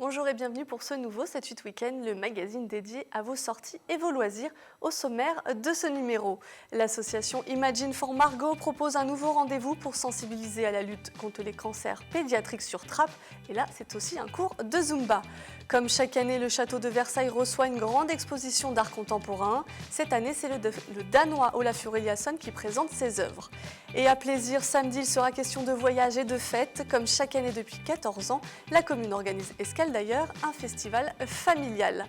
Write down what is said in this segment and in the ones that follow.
Bonjour et bienvenue pour ce nouveau 7-8 Week-end, le magazine dédié à vos sorties et vos loisirs. Au sommaire de ce numéro, l'association Imagine for Margot propose un nouveau rendez-vous pour sensibiliser à la lutte contre les cancers pédiatriques sur trappe. Et là, c'est aussi un cours de Zumba. Comme chaque année, le château de Versailles reçoit une grande exposition d'art contemporain. Cette année, c'est le Danois Olafur Eliasson qui présente ses œuvres. Et à plaisir, samedi, il sera question de voyage et de fêtes. Comme chaque année depuis 14 ans, la commune organise Escale d'ailleurs un festival familial.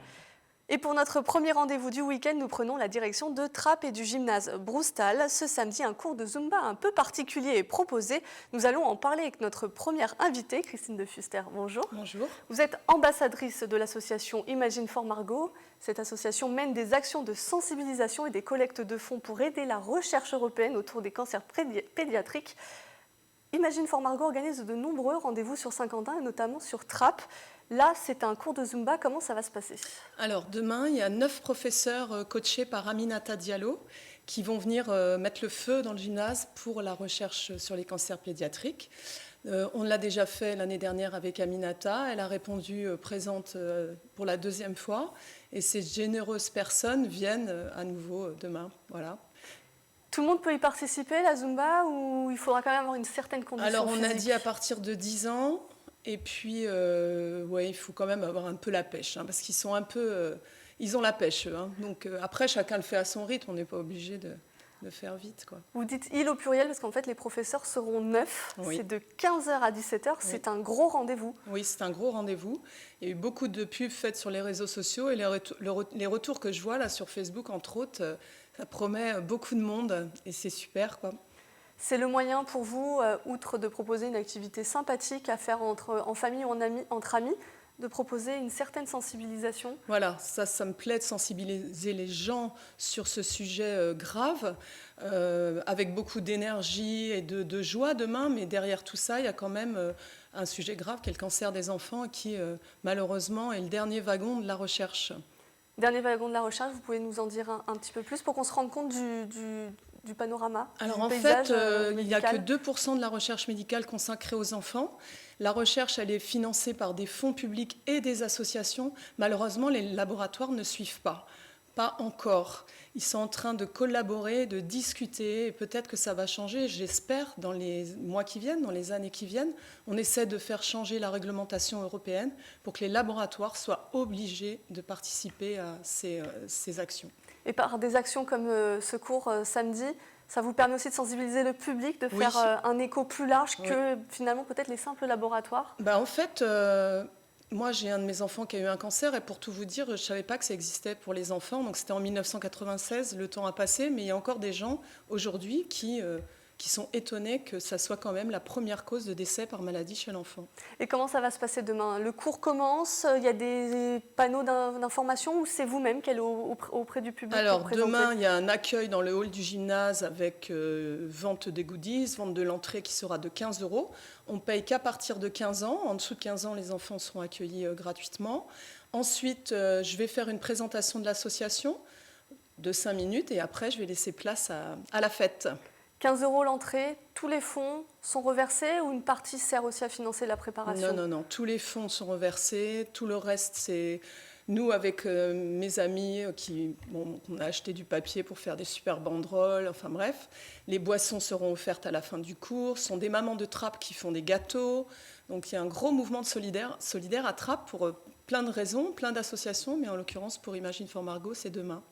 Et pour notre premier rendez-vous du week-end, nous prenons la direction de Trappes et du gymnase Broustal. Ce samedi, un cours de Zumba un peu particulier est proposé. Nous allons en parler avec notre première invitée, Christine de Fuster. Bonjour. Bonjour. Vous êtes ambassadrice de l'association Imagine for Margot. Cette association mène des actions de sensibilisation et des collectes de fonds pour aider la recherche européenne autour des cancers pédiatriques. Imagine for Margot organise de nombreux rendez-vous sur Saint-Quentin et notamment sur Trappes. Là, c'est un cours de Zumba. Comment ça va se passer? Alors, demain, il y a 9 professeurs coachés par Aminata Diallo qui vont venir mettre le feu dans le gymnase pour la recherche sur les cancers pédiatriques. On l'a déjà fait l'année dernière avec Aminata. Elle a répondu présente pour la deuxième fois. Et ces généreuses personnes viennent à nouveau demain. Voilà. Tout le monde peut y participer, la Zumba, ou il faudra quand même avoir une certaine condition Alors, on physique? a dit à partir de 10 ans. Et puis, ouais, il faut quand même avoir un peu la pêche, parce qu'ils sont un peu... ils ont la pêche, eux. Donc, après, chacun le fait à son rythme. On n'est pas obligé de faire vite, quoi. Vous dites « il » au pluriel parce qu'en fait, les professeurs seront 9. Oui. C'est de 15h à 17h. Oui. C'est un gros rendez-vous. Oui, c'est un gros rendez-vous. Il y a eu beaucoup de pubs faites sur les réseaux sociaux. Et les retours que je vois là sur Facebook, entre autres, ça promet beaucoup de monde. Et c'est super, quoi. C'est le moyen pour vous, outre de proposer une activité sympathique à faire en famille ou entre amis, de proposer une certaine sensibilisation? Voilà, ça me plaît de sensibiliser les gens sur ce sujet grave, avec beaucoup d'énergie et de joie demain, mais derrière tout ça, il y a quand même un sujet grave qui est le cancer des enfants qui, malheureusement, est le dernier wagon de la recherche. Dernier wagon de la recherche, vous pouvez nous en dire un petit peu plus pour qu'on se rende compte du panorama? Alors en fait, il n'y a que 2% de la recherche médicale consacrée aux enfants. La recherche, elle est financée par des fonds publics et des associations. Malheureusement, les laboratoires ne suivent pas. Pas encore. Ils sont en train de collaborer, de discuter, et peut-être que ça va changer, j'espère, dans les mois qui viennent, dans les années qui viennent. On essaie de faire changer la réglementation européenne pour que les laboratoires soient obligés de participer à ces actions. Et par des actions comme ce cours samedi, ça vous permet aussi de sensibiliser le public, de faire un écho plus large que finalement peut-être les simples laboratoires? En fait, moi j'ai un de mes enfants qui a eu un cancer et pour tout vous dire, je ne savais pas que ça existait pour les enfants. Donc c'était en 1996, le temps a passé, mais il y a encore des gens aujourd'hui qui sont étonnés que ça soit quand même la première cause de décès par maladie chez l'enfant. Et comment ça va se passer demain? Le cours commence, il y a des panneaux d'information ou c'est vous-même qui allez auprès du public? Alors demain, il y a un accueil dans le hall du gymnase avec vente des goodies, vente de l'entrée qui sera de 15 €. On ne paye qu'à partir de 15 ans. En dessous de 15 ans, les enfants seront accueillis gratuitement. Ensuite, je vais faire une présentation de l'association de 5 minutes et après, je vais laisser place à la fête. 15 € l'entrée, tous les fonds sont reversés ou une partie sert aussi à financer la préparation? Non, tous les fonds sont reversés, tout le reste c'est nous avec mes amis on a acheté du papier pour faire des super banderoles, enfin bref. Les boissons seront offertes à la fin du cours, ce sont des mamans de Trappes qui font des gâteaux, donc il y a un gros mouvement de solidaire à Trappes pour plein de raisons, plein d'associations, mais en l'occurrence pour Imagine for Margot, c'est demain.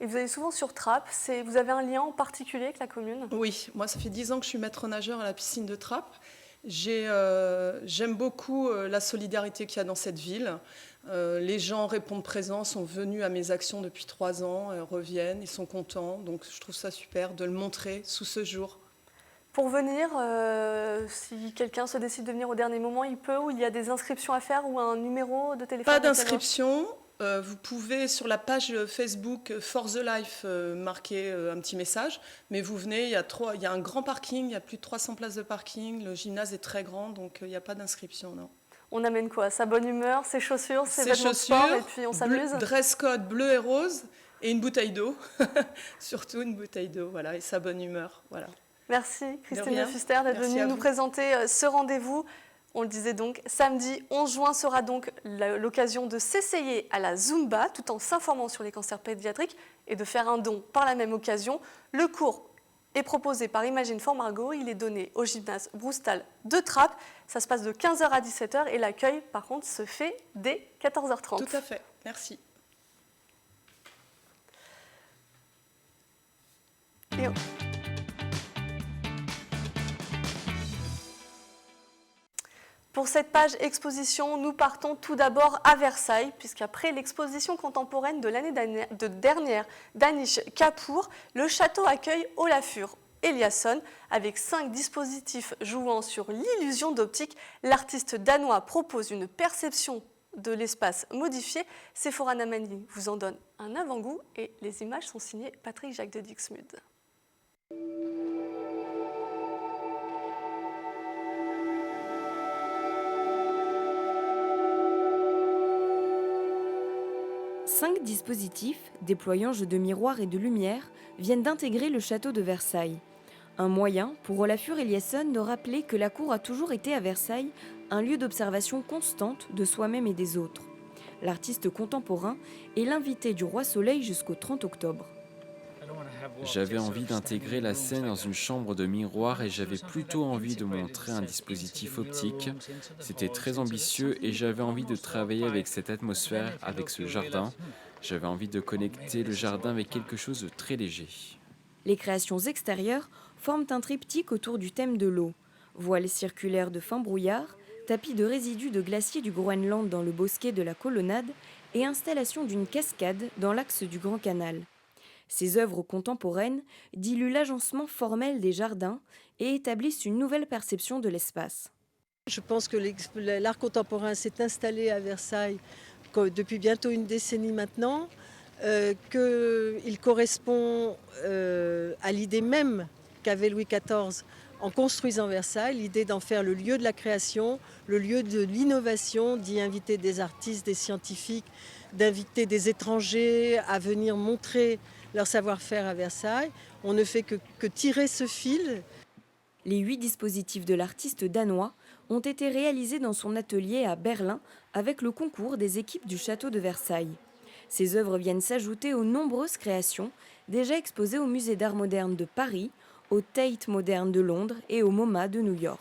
Et vous allez souvent sur Trappes, vous avez un lien en particulier avec la commune? Oui, moi ça fait 10 ans que je suis maître nageur à la piscine de Trappes. J'aime beaucoup la solidarité qu'il y a dans cette ville. Les gens répondent présents, sont venus à mes actions depuis 3 ans, reviennent, ils sont contents. Donc je trouve ça super de le montrer sous ce jour. Pour venir, si quelqu'un se décide de venir au dernier moment, il peut, ou il y a des inscriptions à faire ou un numéro de téléphone? Pas d'inscription. Vous pouvez, sur la page Facebook For the Life, marquer un petit message. Mais vous venez, il y a un grand parking, il y a plus de 300 places de parking. Le gymnase est très grand, donc il n'y a pas d'inscription, non. On amène quoi? Sa bonne humeur, ses chaussures, ses vêtements de sport, et puis on s'amuse? Dress code bleu et rose, et une bouteille d'eau. Surtout une bouteille d'eau, voilà, et sa bonne humeur, voilà. Merci Christine de rien. Fuster d'être Merci venue à nous vous. présenter ce rendez-vous. On le disait donc, samedi 11 juin sera donc l'occasion de s'essayer à la Zumba tout en s'informant sur les cancers pédiatriques et de faire un don par la même occasion. Le cours est proposé par Imagine for Margot. Il est donné au gymnase Broustal de Trappes. Ça se passe de 15h à 17h et l'accueil, par contre, se fait dès 14h30. Tout à fait. Merci. Pour cette page exposition, nous partons tout d'abord à Versailles, puisqu'après l'exposition contemporaine de l'année dernière d'Anish Kapoor, le château accueille Olafur Eliasson. Avec 5 dispositifs jouant sur l'illusion d'optique, l'artiste danois propose une perception de l'espace modifié. Sephora Namani vous en donne un avant-goût et les images sont signées Patrick Jacques de Dixmude. Cinq dispositifs, déployant jeux de miroirs et de lumière, viennent d'intégrer le château de Versailles. Un moyen pour Olafur Eliasson de rappeler que la cour a toujours été à Versailles un lieu d'observation constante de soi-même et des autres. L'artiste contemporain est l'invité du Roi Soleil jusqu'au 30 octobre. J'avais envie d'intégrer la scène dans une chambre de miroir et j'avais plutôt envie de montrer un dispositif optique. C'était très ambitieux et j'avais envie de travailler avec cette atmosphère, avec ce jardin. J'avais envie de connecter le jardin avec quelque chose de très léger. Les créations extérieures forment un triptyque autour du thème de l'eau. Voiles circulaires de fin brouillard, tapis de résidus de glacier du Groenland dans le bosquet de la Colonnade et installation d'une cascade dans l'axe du Grand Canal. Ces œuvres contemporaines diluent l'agencement formel des jardins et établissent une nouvelle perception de l'espace. Je pense que l'art contemporain s'est installé à Versailles depuis bientôt une décennie maintenant, qu'il correspond à l'idée même qu'avait Louis XIV en construisant Versailles, l'idée d'en faire le lieu de la création, le lieu de l'innovation, d'y inviter des artistes, des scientifiques, d'inviter des étrangers à venir montrer leur savoir-faire à Versailles. On ne fait que tirer ce fil. Les 8 dispositifs de l'artiste danois ont été réalisés dans son atelier à Berlin avec le concours des équipes du château de Versailles. Ces œuvres viennent s'ajouter aux nombreuses créations déjà exposées au Musée d'art moderne de Paris, au Tate moderne de Londres et au MoMA de New York.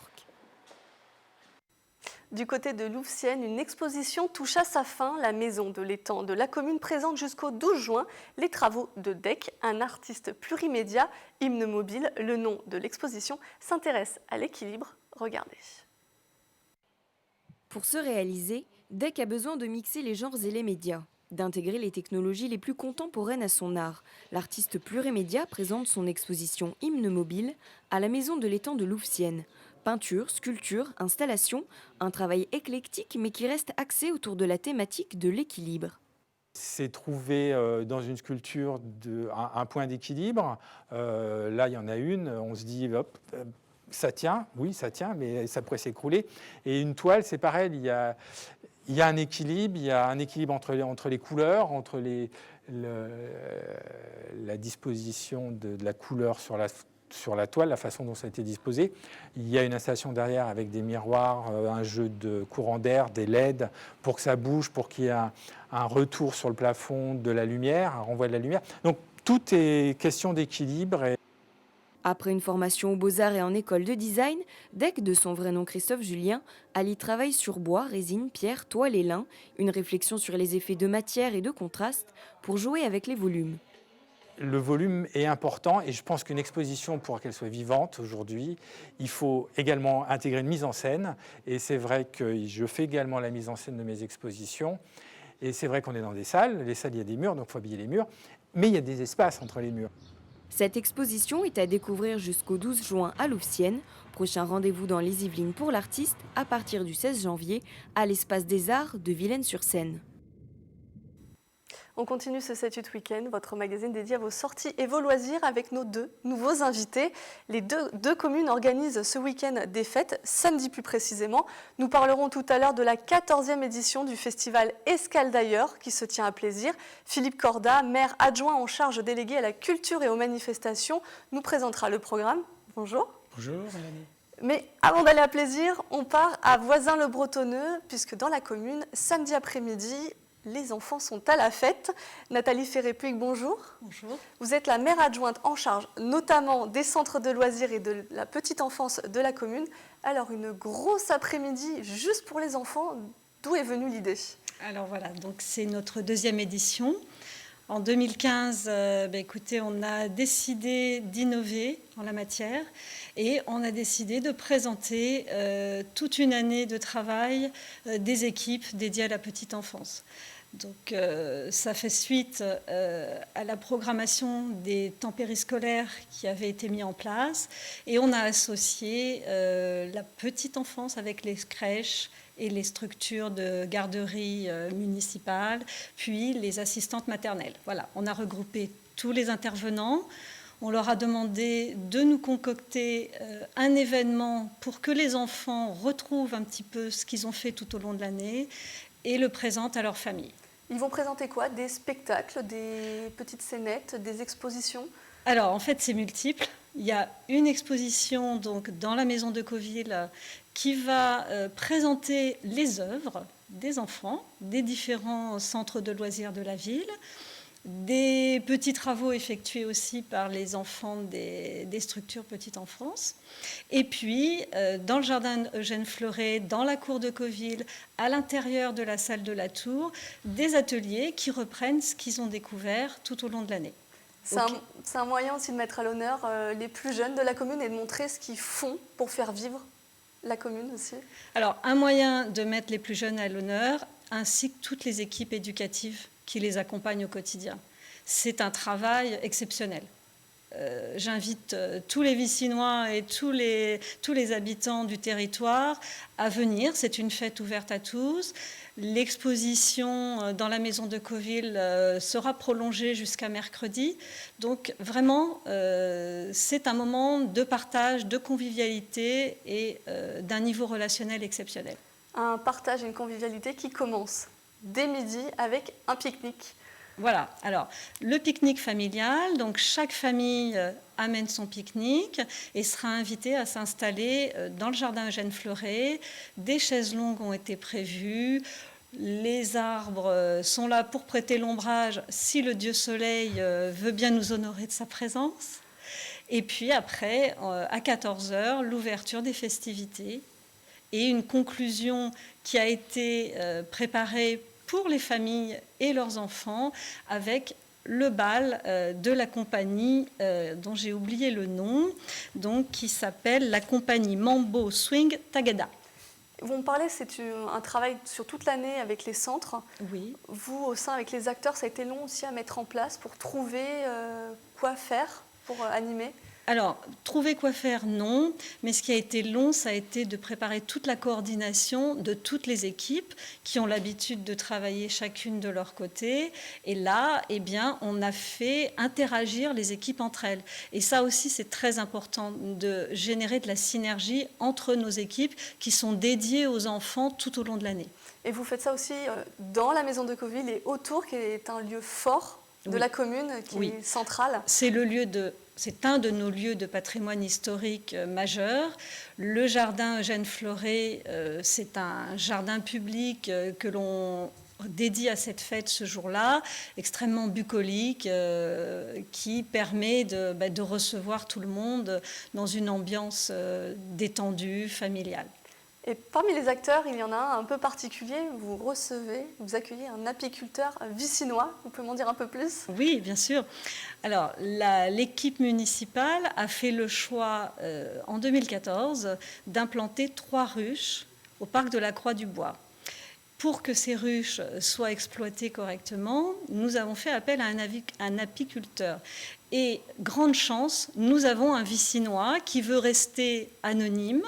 Du côté de Louvciennes, une exposition touche à sa fin. La maison de l'étang de la commune présente jusqu'au 12 juin les travaux de Dec, un artiste plurimédia, hymne mobile. Le nom de l'exposition s'intéresse à l'équilibre. Regardez. Pour se réaliser, Dec a besoin de mixer les genres et les médias, d'intégrer les technologies les plus contemporaines à son art. L'artiste plurimédia présente son exposition hymne mobile à la maison de l'étang de Louvciennes. Peinture, sculpture, installation, un travail éclectique mais qui reste axé autour de la thématique de l'équilibre. C'est trouver dans une sculpture un point d'équilibre. Là, il y en a une, on se dit, hop, ça tient, oui, ça tient, mais ça pourrait s'écrouler. Et une toile, c'est pareil, il y a un équilibre entre les couleurs, entre la disposition de la couleur sur la toile, la façon dont ça a été disposé. Il y a une installation derrière avec des miroirs, un jeu de courant d'air, des LED, pour que ça bouge, pour qu'il y ait un retour sur le plafond de la lumière, un renvoi de la lumière. Donc tout est question d'équilibre. Après une formation aux Beaux-Arts et en école de design, Dec, de son vrai nom Christophe Julien, allie travail sur bois, résine, pierre, toile et lin, une réflexion sur les effets de matière et de contraste pour jouer avec les volumes. Le volume est important et je pense qu'une exposition, pour qu'elle soit vivante aujourd'hui, il faut également intégrer une mise en scène. Et c'est vrai que je fais également la mise en scène de mes expositions. Et c'est vrai qu'on est dans des salles. Les salles, il y a des murs, donc il faut habiller les murs. Mais il y a des espaces entre les murs. Cette exposition est à découvrir jusqu'au 12 juin à Louvciennes. Prochain rendez-vous dans les Yvelines pour l'artiste à partir du 16 janvier à l'Espace des Arts de Villaines-sur-Seine. On continue ce 7-8 Week-end, votre magazine dédié à vos sorties et vos loisirs avec nos 2 nouveaux invités. Les deux communes organisent ce week-end des fêtes, samedi plus précisément. Nous parlerons tout à l'heure de la 14e édition du festival Escale d'ailleurs qui se tient à Plaisir. Philippe Corda, maire adjoint en charge délégué à la culture et aux manifestations, nous présentera le programme. Bonjour. Bonjour Mélanie. Mais avant d'aller à plaisir, on part à Voisins-le-Bretonneux, puisque dans la commune, samedi après-midi, les enfants sont à la fête. Nathalie Ferré-Puig, bonjour. Bonjour. Vous êtes la maire adjointe en charge notamment des centres de loisirs et de la petite enfance de la commune. Alors une grosse après-midi juste pour les enfants, d'où est venue l'idée? Alors voilà, donc c'est notre deuxième édition. En 2015, écoutez, on a décidé d'innover en la matière et on a décidé de présenter toute une année de travail des équipes dédiées à la petite enfance. Donc ça fait suite à la programmation des temps périscolaires qui avaient été mis en place et on a associé la petite enfance avec les crèches et les structures de garderie municipales, puis les assistantes maternelles. Voilà, on a regroupé tous les intervenants. On leur a demandé de nous concocter un événement pour que les enfants retrouvent un petit peu ce qu'ils ont fait tout au long de l'année et le présentent à leur famille. Ils vont présenter quoi? Des spectacles, des petites scénettes, des expositions? Alors, en fait, c'est multiple. Il y a une exposition donc, dans la maison de Cauville qui va présenter les œuvres des enfants, des différents centres de loisirs de la ville, des petits travaux effectués aussi par les enfants des structures petite enfance. Et puis, dans le jardin Eugène Fleuret, dans la cour de Cauville, à l'intérieur de la salle de la Tour, des ateliers qui reprennent ce qu'ils ont découvert tout au long de l'année. C'est un moyen aussi de mettre à l'honneur les plus jeunes de la commune et de montrer ce qu'ils font pour faire vivre la commune aussi. Alors, un moyen de mettre les plus jeunes à l'honneur, ainsi que toutes les équipes éducatives qui les accompagnent au quotidien. C'est un travail exceptionnel. J'invite tous les Vicinois et tous les habitants du territoire à venir. C'est une fête ouverte à tous. L'exposition dans la maison de Cauville sera prolongée jusqu'à mercredi. Donc vraiment, c'est un moment de partage, de convivialité et d'un niveau relationnel exceptionnel. Un partage et une convivialité qui commence dès midi avec un pique-nique. Voilà, alors le pique-nique familial, donc chaque famille amène son pique-nique et sera invitée à s'installer dans le jardin Eugène Fleuret. Des chaises longues ont été prévues, les arbres sont là pour prêter l'ombrage si le dieu soleil veut bien nous honorer de sa présence. Et puis après, à 14h, l'ouverture des festivités et une conclusion qui a été préparée pour les familles et leurs enfants, avec le bal de la compagnie dont j'ai oublié le nom, donc, qui s'appelle la compagnie Mambo Swing Tagada. Vous me parlez, c'est un travail sur toute l'année avec les centres. Oui. Vous, au sein avec les acteurs, ça a été long aussi à mettre en place pour trouver quoi faire pour animer? Alors, trouver quoi faire, non. Mais ce qui a été long, ça a été de préparer toute la coordination de toutes les équipes qui ont l'habitude de travailler chacune de leur côté. Et là, eh bien, on a fait interagir les équipes entre elles. Et ça aussi, c'est très important de générer de la synergie entre nos équipes qui sont dédiées aux enfants tout au long de l'année. Et vous faites ça aussi dans la maison de Cauville et autour, qui est un lieu fort de la commune, qui est central. C'est un de nos lieux de patrimoine historique majeur. Le jardin Eugène Fleuret, c'est un jardin public que l'on dédie à cette fête ce jour-là, extrêmement bucolique, qui permet de recevoir tout le monde dans une ambiance détendue, familiale. Et parmi les acteurs, il y en a un peu particulier. Vous accueillez un apiculteur vicinois. Vous pouvez m'en dire un peu plus? Oui, bien sûr. Alors, l'équipe municipale a fait le choix en 2014 d'implanter 3 ruches au parc de la Croix-du-Bois. Pour que ces ruches soient exploitées correctement, nous avons fait appel à un apiculteur. Et grande chance, nous avons un Vicinois qui veut rester anonyme,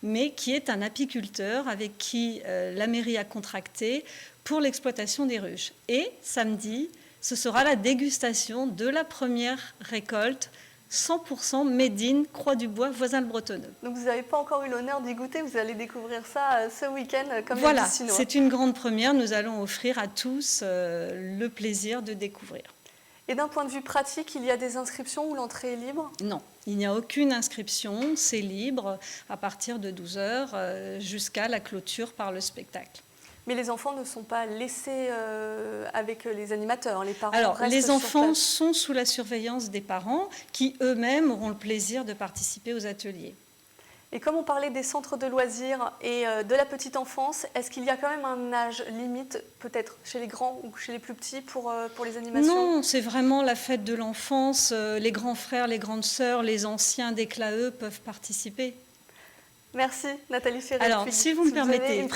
mais qui est un apiculteur avec qui la mairie a contracté pour l'exploitation des ruches. Et samedi, ce sera la dégustation de la première récolte 100% made in Croix-du-Bois, Voisins-le-Bretonneux. Donc vous n'avez pas encore eu l'honneur d'y goûter, vous allez découvrir ça ce week-end comme voilà, les Vicinois. C'est une grande première, nous allons offrir à tous le plaisir de découvrir. Et d'un point de vue pratique, il y a des inscriptions où l'entrée est libre? Non, il n'y a aucune inscription, c'est libre à partir de 12h jusqu'à la clôture par le spectacle. Mais les enfants ne sont pas laissés avec les animateurs, les parents Alors, restent les sur enfants place. sont sous la surveillance des parents qui eux-mêmes auront le plaisir de participer aux ateliers. Et comme on parlait des centres de loisirs et de la petite enfance, est-ce qu'il y a quand même un âge limite, peut-être chez les grands ou chez les plus petits, pour les animations? Non, c'est vraiment la fête de l'enfance. Les grands frères, les grandes sœurs, les anciens dès que eux peuvent participer. Merci Nathalie Ferret. Alors, si vous me permettez,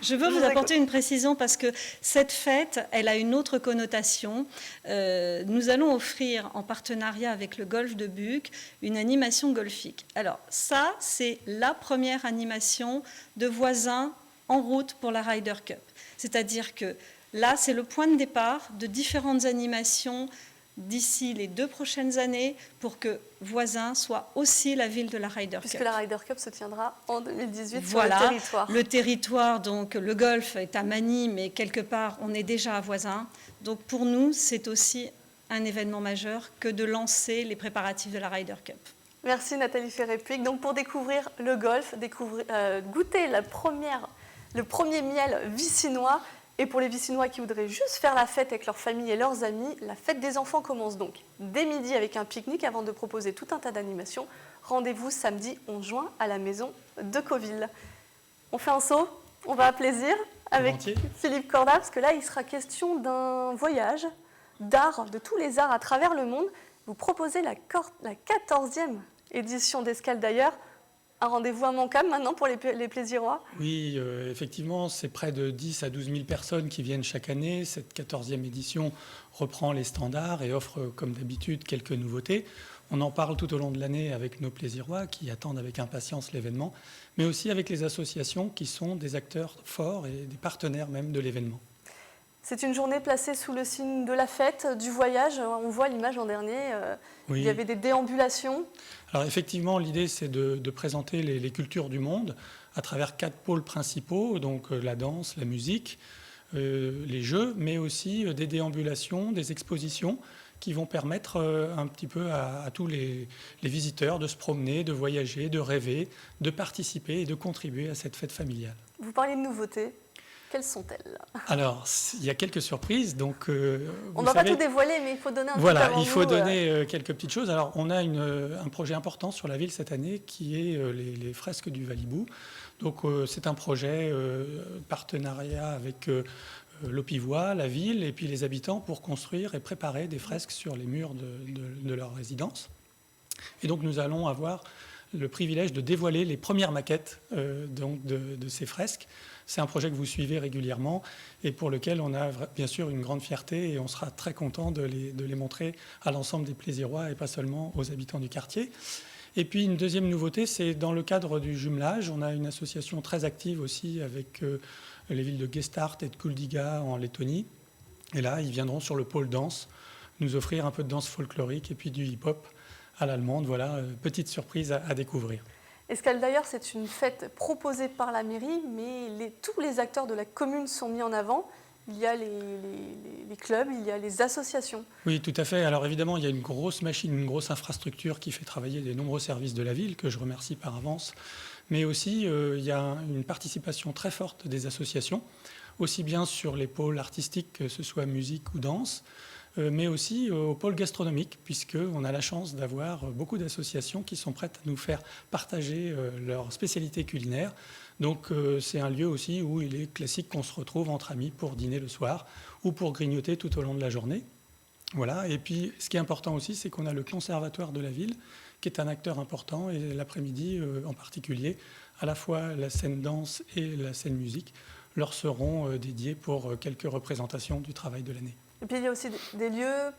je veux vous apporter une précision parce que cette fête, elle a une autre connotation. Nous allons offrir en partenariat avec le Golf de Buc une animation golfique. Alors ça, c'est la première animation de voisins en route pour la Ryder Cup. C'est-à-dire que là, c'est le point de départ de différentes animations d'ici les 2 prochaines années pour que Voisins soit aussi la ville de la Ryder Cup. Puisque la Ryder Cup se tiendra en 2018 voilà, sur le territoire. Le territoire, donc le golf est à Magny, mais quelque part on est déjà à Voisins. Donc pour nous, c'est aussi un événement majeur que de lancer les préparatifs de la Ryder Cup. Merci Nathalie Ferret-Puig. Donc pour découvrir le golf, goûter le premier miel vicinois. Et pour les Vicinois qui voudraient juste faire la fête avec leur famille et leurs amis, la fête des enfants commence donc dès midi avec un pique-nique avant de proposer tout un tas d'animations. Rendez-vous samedi 11 juin à la maison de Cauville. On fait un saut, on va à plaisir avec Philippe Corda, parce que là il sera question d'un voyage d'art, de tous les arts à travers le monde. Vous proposez la 14e édition d'Escale d'ailleurs. Un rendez-vous immanquable maintenant pour les Plaisirois? Oui, effectivement, c'est près de 10 à 12 000 personnes qui viennent chaque année. Cette 14e édition reprend les standards et offre, comme d'habitude, quelques nouveautés. On en parle tout au long de l'année avec nos Plaisirois qui attendent avec impatience l'événement, mais aussi avec les associations qui sont des acteurs forts et des partenaires même de l'événement. C'est une journée placée sous le signe de la fête, du voyage. On voit l'image l'an dernier, oui. Il y avait des déambulations. Alors effectivement, l'idée c'est de présenter les cultures du monde à travers 4 pôles principaux, donc la danse, la musique, les jeux, mais aussi des déambulations, des expositions qui vont permettre un petit peu à tous les visiteurs de se promener, de voyager, de rêver, de participer et de contribuer à cette fête familiale. Vous parliez de nouveautés. Quelles sont-elles? Alors, il y a quelques surprises. Donc, on ne va pas tout dévoiler, mais il faut donner un petit Voilà, il faut donner quelques petites choses. Alors, on a un projet important sur la ville cette année qui est les fresques du Valibou. Donc, c'est un projet partenariat avec l'Opivois, la ville et puis les habitants pour construire et préparer des fresques sur les murs de leur résidence. Et donc, nous allons avoir le privilège de dévoiler les premières maquettes de ces fresques. C'est un projet que vous suivez régulièrement et pour lequel on a bien sûr une grande fierté et on sera très content de les montrer à l'ensemble des Plaisirois et pas seulement aux habitants du quartier. Et puis une deuxième nouveauté, c'est dans le cadre du jumelage. On a une association très active aussi avec les villes de Gestart et de Kuldiga en Lettonie. Et là, ils viendront sur le pôle danse nous offrir un peu de danse folklorique et puis du hip-hop à l'allemande. Voilà, petite surprise à découvrir. Escale d'ailleurs, c'est une fête proposée par la mairie, mais tous les acteurs de la commune sont mis en avant. Il y a les clubs, il y a les associations. Oui, tout à fait. Alors évidemment, il y a une grosse machine, une grosse infrastructure qui fait travailler les nombreux services de la ville, que je remercie par avance. Mais aussi, il y a une participation très forte des associations, aussi bien sur les pôles artistiques, que ce soit musique ou danse, mais aussi au pôle gastronomique, puisqu'on a la chance d'avoir beaucoup d'associations qui sont prêtes à nous faire partager leurs spécialités culinaires. Donc c'est un lieu aussi où il est classique qu'on se retrouve entre amis pour dîner le soir ou pour grignoter tout au long de la journée. Voilà. Et puis ce qui est important aussi, c'est qu'on a le conservatoire de la ville, qui est un acteur important, et l'après-midi en particulier, à la fois la scène danse et la scène musique leur seront dédiés pour quelques représentations du travail de l'année. Et puis il y a aussi des lieux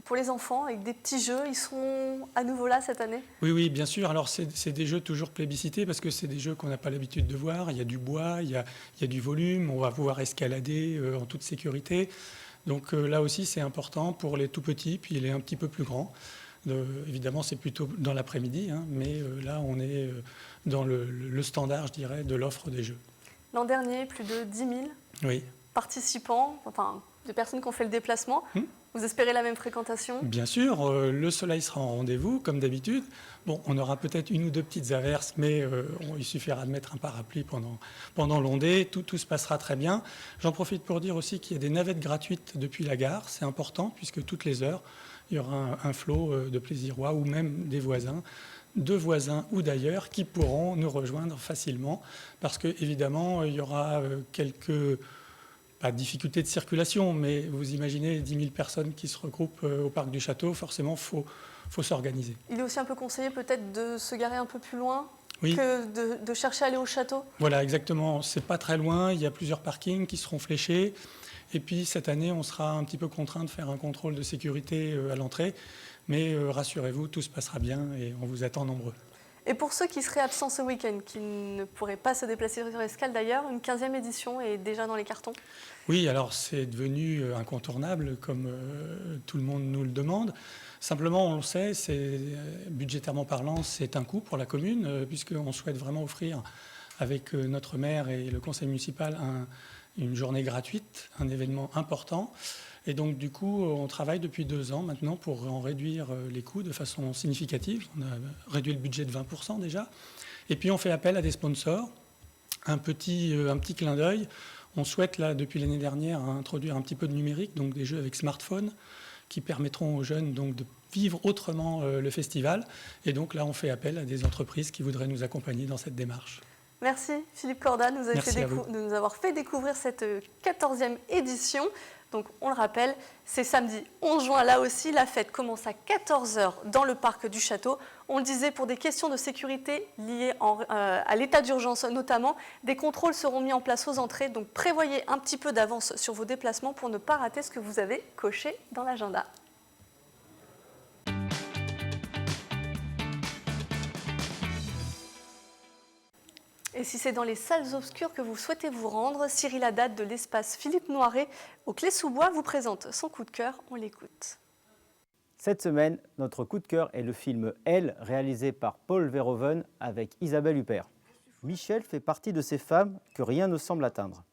pour les enfants avec des petits jeux. Ils seront à nouveau là cette année? Oui, bien sûr. Alors c'est des jeux toujours plébiscités parce que c'est des jeux qu'on n'a pas l'habitude de voir. Il y a du bois, il y a du volume. On va pouvoir escalader en toute sécurité. Donc là aussi c'est important pour les tout petits, puis les un petit peu plus grands. Évidemment c'est plutôt dans l'après-midi, hein, mais là on est dans le standard, je dirais, de l'offre des jeux. L'an dernier, plus de 10 000 participants, enfin de personnes qui ont fait le déplacement. Vous espérez la même fréquentation? Bien sûr, le soleil sera en rendez-vous, comme d'habitude. Bon, on aura peut-être 1 ou 2 petites averses, mais il suffira de mettre un parapluie pendant l'ondée. Tout se passera très bien. J'en profite pour dire aussi qu'il y a des navettes gratuites depuis la gare. C'est important, puisque toutes les heures, il y aura un flot de Plaisirois ou même des voisins, de voisins ou d'ailleurs, qui pourront nous rejoindre facilement. Parce qu'évidemment, il y aura quelques... pas de difficultés de circulation, mais vous imaginez 10 000 personnes qui se regroupent au parc du château, forcément, faut s'organiser. Il est aussi un peu conseillé peut-être de se garer un peu plus loin Oui. que de chercher à aller au château? Voilà, exactement. C'est pas très loin, il y a plusieurs parkings qui seront fléchés. Et puis cette année, on sera un petit peu contraint de faire un contrôle de sécurité à l'entrée. Mais rassurez-vous, tout se passera bien et on vous attend nombreux. Et pour ceux qui seraient absents ce week-end, qui ne pourraient pas se déplacer sur Escale d'ailleurs, une 15e édition est déjà dans les cartons? Oui, alors c'est devenu incontournable, comme tout le monde nous le demande. Simplement, on le sait, budgétairement parlant, c'est un coût pour la commune, puisqu'on souhaite vraiment offrir, avec notre maire et le conseil municipal, une journée gratuite, un événement important. Et donc, du coup, on travaille depuis 2 ans maintenant pour en réduire les coûts de façon significative. On a réduit le budget de 20% déjà. Et puis, on fait appel à des sponsors. Un petit clin d'œil. On souhaite, là, depuis l'année dernière, introduire un petit peu de numérique, donc des jeux avec smartphone, qui permettront aux jeunes donc, de vivre autrement le festival. Et donc là, on fait appel à des entreprises qui voudraient nous accompagner dans cette démarche. Merci Philippe Corda de Merci nous avoir fait découvrir cette 14e édition. Donc on le rappelle, c'est samedi 11 juin, là aussi, la fête commence à 14h dans le parc du château. On le disait, pour des questions de sécurité liées à l'état d'urgence notamment, des contrôles seront mis en place aux entrées, donc prévoyez un petit peu d'avance sur vos déplacements pour ne pas rater ce que vous avez coché dans l'agenda. Et si c'est dans les salles obscures que vous souhaitez vous rendre, Cyril Haddad de l'espace Philippe Noiret au Clé-sous-Bois vous présente son coup de cœur. On l'écoute. Cette semaine, notre coup de cœur est le film Elle, réalisé par Paul Verhoeven avec Isabelle Huppert. Michel fait partie de ces femmes que rien ne semble atteindre.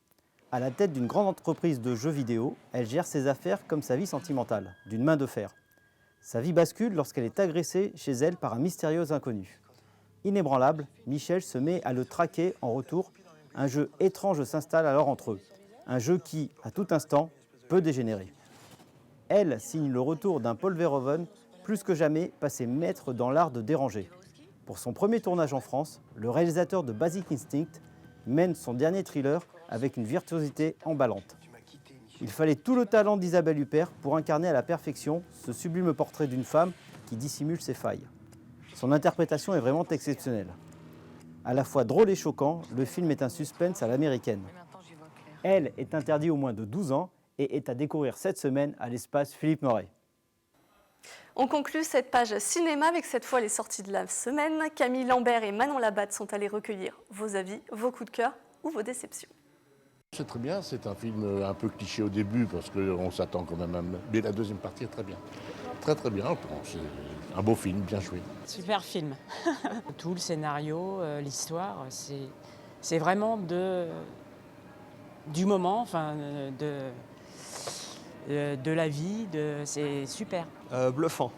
À la tête d'une grande entreprise de jeux vidéo, elle gère ses affaires comme sa vie sentimentale, d'une main de fer. Sa vie bascule lorsqu'elle est agressée chez elle par un mystérieux inconnu. Inébranlable, Michel se met à le traquer en retour. Un jeu étrange s'installe alors entre eux. Un jeu qui, à tout instant, peut dégénérer. Elle signe le retour d'un Paul Verhoeven, plus que jamais passé maître dans l'art de déranger. Pour son premier tournage en France, le réalisateur de Basic Instinct mène son dernier thriller avec une virtuosité emballante. Il fallait tout le talent d'Isabelle Huppert pour incarner à la perfection ce sublime portrait d'une femme qui dissimule ses failles. Son interprétation est vraiment exceptionnelle. À la fois drôle et choquant, le film est un suspense à l'américaine. Elle est interdite aux moins de 12 ans et est à découvrir cette semaine à l'espace Philippe Noiret. On conclut cette page cinéma avec cette fois les sorties de la semaine. Camille Lambert et Manon Labatte sont allés recueillir vos avis, vos coups de cœur ou vos déceptions. C'est très bien, c'est un film un peu cliché au début parce qu'on s'attend quand même à... Mais la deuxième partie est très bien. Très très bien, c'est un beau film, bien joué. Super film. Tout le scénario, l'histoire, c'est vraiment du moment, enfin de la vie, c'est super. Bluffant.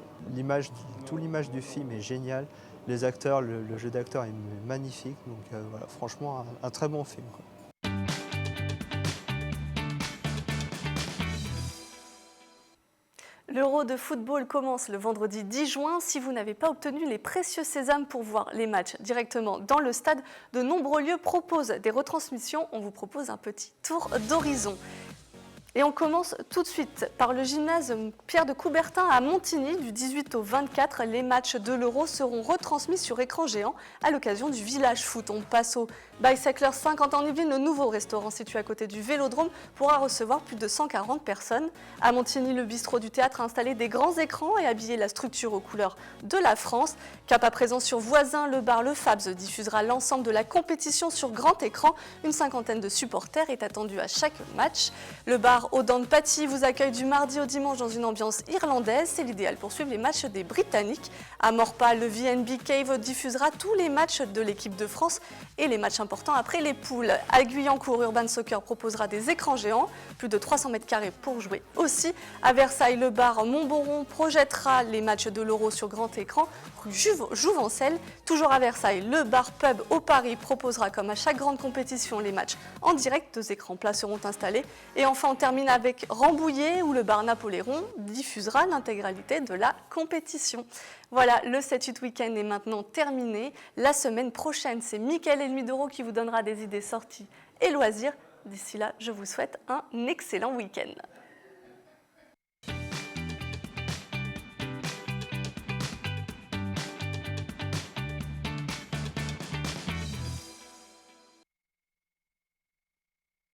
Toute l'image du film est géniale. Les acteurs, le jeu d'acteur est magnifique. Donc voilà, franchement, un très bon film, quoi. L'Euro de football commence le vendredi 10 juin. Si vous n'avez pas obtenu les précieux sésames pour voir les matchs directement dans le stade, de nombreux lieux proposent des retransmissions. On vous propose un petit tour d'horizon. Et on commence tout de suite par le gymnase Pierre de Coubertin à Montigny. Du 18 au 24, les matchs de l'Euro seront retransmis sur écran géant à l'occasion du Village Foot. On passe au Bicyclers 50 en Yvelines. Le nouveau restaurant situé à côté du Vélodrome pourra recevoir plus de 140 personnes. À Montigny, le bistrot du théâtre a installé des grands écrans et habillé la structure aux couleurs de la France. Cap à présent sur Voisin, le bar Le Fabs diffusera l'ensemble de la compétition sur grand écran. Une cinquantaine de supporters est attendue à chaque match. Le bar bar aux dents de Paty vous accueille du mardi au dimanche dans une ambiance irlandaise. C'est l'idéal pour suivre les matchs des Britanniques. À Morpa, le VNB Cave diffusera tous les matchs de l'équipe de France et les matchs importants après les poules. À Guyancourt, Urban Soccer proposera des écrans géants, plus de 300 mètres carrés pour jouer aussi. À Versailles, le bar Montboron projettera les matchs de l'Euro sur grand écran, rue Jouvencel. Toujours à Versailles, le bar Pub au Paris proposera comme à chaque grande compétition les matchs en direct. 2 écrans plats seront installés. Et enfin, on termine avec Rambouillet où le bar Napoléon diffusera l'intégralité de la compétition. Voilà, le 7-8 Week-end est maintenant terminé. La semaine prochaine, c'est Mickaël et Nuit d'Euro qui vous donnera des idées sorties et loisirs. D'ici là, je vous souhaite un excellent week-end.